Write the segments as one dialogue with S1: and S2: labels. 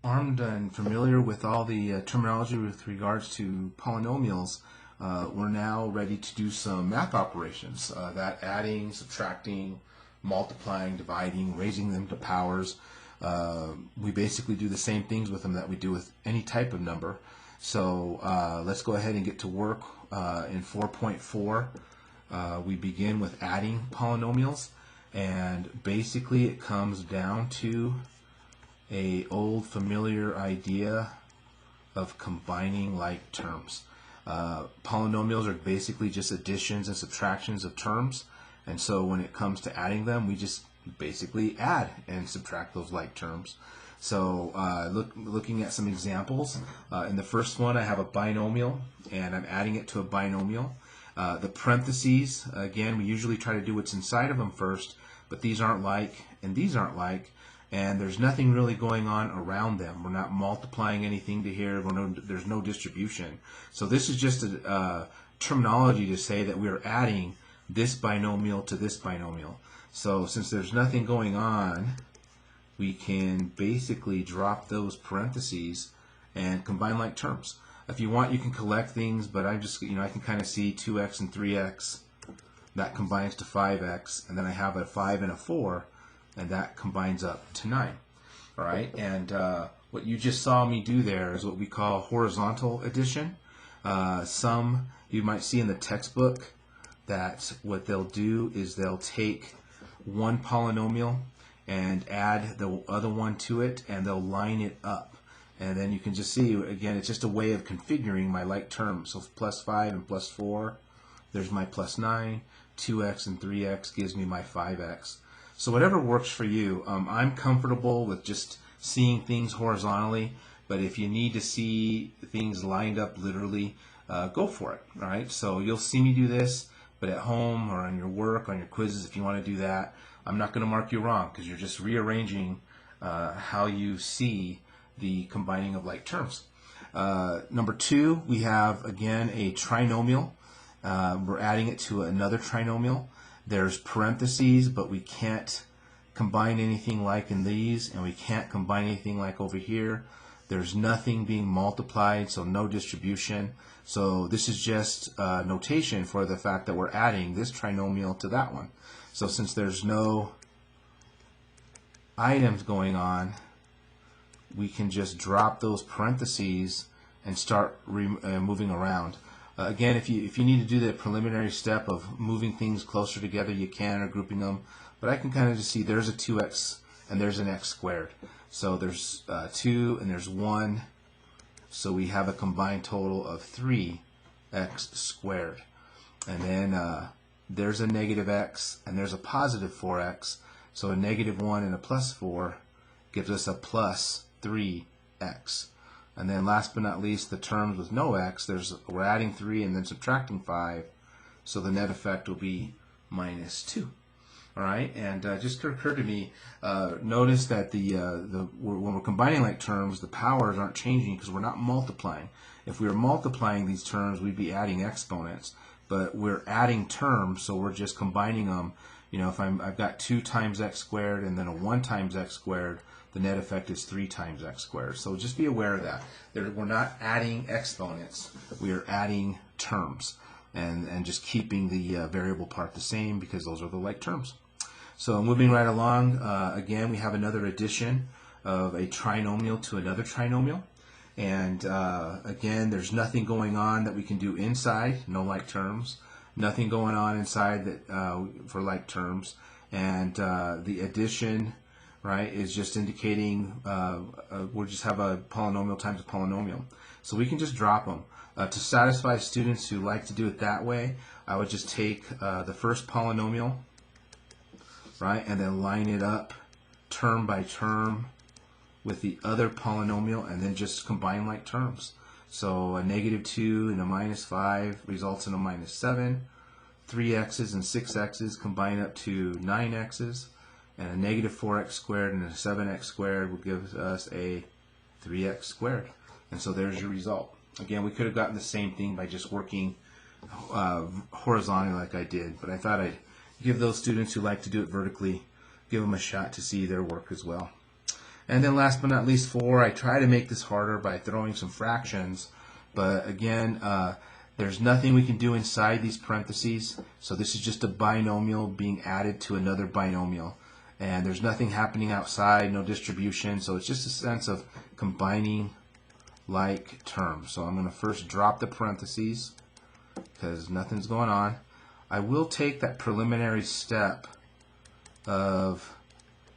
S1: Armed and familiar with all the terminology with regards to polynomials, we're now ready to do some math operations, that adding, subtracting, multiplying, dividing, raising them to powers. We basically do the same things with them that we do with any type of number. So let's go ahead and get to work. In 4.4, we begin with adding polynomials, and basically it comes down to a old familiar idea of combining like terms. Polynomials are basically just additions and subtractions of terms, and so when it comes to adding them, we just basically add and subtract those like terms. So looking at some examples, in the first one I have a binomial and I'm adding it to a binomial. The parentheses, again, we usually try to do what's inside of them first, but these aren't like and these aren't like, and there's nothing really going on around them. We're not multiplying anything to here. There's no distribution. So this is just a terminology to say that we're adding this binomial to this binomial. So since there's nothing going on, we can basically drop those parentheses and combine like terms. If you want, you can collect things, but I just, I can kind of see 2x and 3x. That combines to 5x, and then I have a 5 and a 4, and that combines up to 9. All right, and what you just saw me do there is what we call horizontal addition. Some you might see in the textbook that what they'll do is they'll take one polynomial and add the other one to it, and they'll line it up. And then you can just see, again, it's just a way of configuring my like terms. So plus 5 and plus 4, there's my plus 9. 2x and 3x gives me my 5x. So whatever works for you. I'm comfortable with just seeing things horizontally, but if you need to see things lined up literally, go for it. All right, so you'll see me do this, but at home or on your work, on your quizzes, if you want to do that, I'm not going to mark you wrong because you're just rearranging how you see the combining of like terms. Number 2, we have again a trinomial. We're adding it to another trinomial. There's parentheses, but we can't combine anything like in these, and we can't combine anything like over here. There's nothing being multiplied, so no distribution. So this is just notation for the fact that we're adding this trinomial to that one. So since there's no items going on, we can just drop those parentheses and start moving around. Again, if you need to do the preliminary step of moving things closer together, you can, or grouping them. But I can kind of just see there's a 2x and there's an x squared. So there's 2 and there's 1. So we have a combined total of 3x squared. And then there's a negative x and there's a positive 4x. So a negative 1 and a plus 4 gives us a plus 3x. And then last but not least, the terms with no x, we're adding 3 and then subtracting 5, so the net effect will be minus 2. All right, and just occurred to me, notice that when we're combining like terms, the powers aren't changing because we're not multiplying. If we were multiplying these terms, we'd be adding exponents, but we're adding terms, so we're just combining them. If I've got 2 times x squared and then a 1 times x squared, the net effect is 3 times x squared. So just be aware of that. We're not adding exponents. We are adding terms and just keeping the variable part the same because those are the like terms. So moving right along, again, we have another addition of a trinomial to another trinomial. And again, there's nothing going on that we can do inside, no like terms. Nothing going on inside that for like terms. And the addition, right, is just indicating we'll just have a polynomial times a polynomial. So we can just drop them. To satisfy students who like to do it that way, I would just take the first polynomial, right, and then line it up term by term with the other polynomial and then just combine like terms. So a negative 2 and a minus 5 results in a minus 7. 3x's and 6x's combine up to 9x's. And a negative 4x squared and a 7x squared will give us a 3x squared. And so there's your result. Again, we could have gotten the same thing by just working horizontally like I did, but I thought I'd give those students who like to do it vertically, give them a shot to see their work as well. And then last but not least 4, I try to make this harder by throwing some fractions, but again, there's nothing we can do inside these parentheses, so this is just a binomial being added to another binomial. And there's nothing happening outside, no distribution, so it's just a sense of combining like terms. So I'm going to first drop the parentheses because nothing's going on. I will take that preliminary step of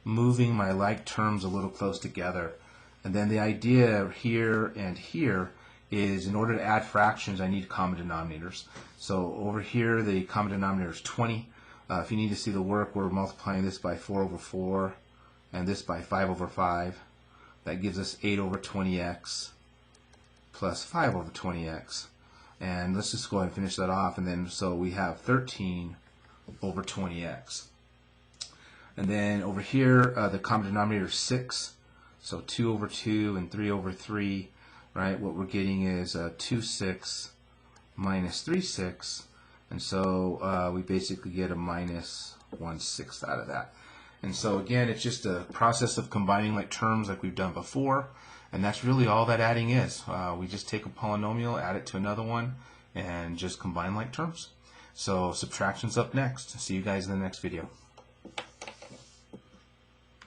S1: moving my like terms a little close together. And then the idea here and here is in order to add fractions, I need common denominators. So over here, the common denominator is 20. If you need to see the work, we're multiplying this by 4 over 4 and this by 5 over 5. That gives us 8 over 20x plus 5 over 20x. And let's just go ahead and finish that off. And then so we have 13 over 20x. And then over here, the common denominator is 6. So 2 over 2 and 3 over 3. Right? What we're getting is 2 6 minus 3 6. And so we basically get a minus 1/6 out of that. And so again, it's just a process of combining like terms like we've done before. And that's really all that adding is. We just take a polynomial, add it to another one, and just combine like terms. So subtraction's up next. See you guys in the next video.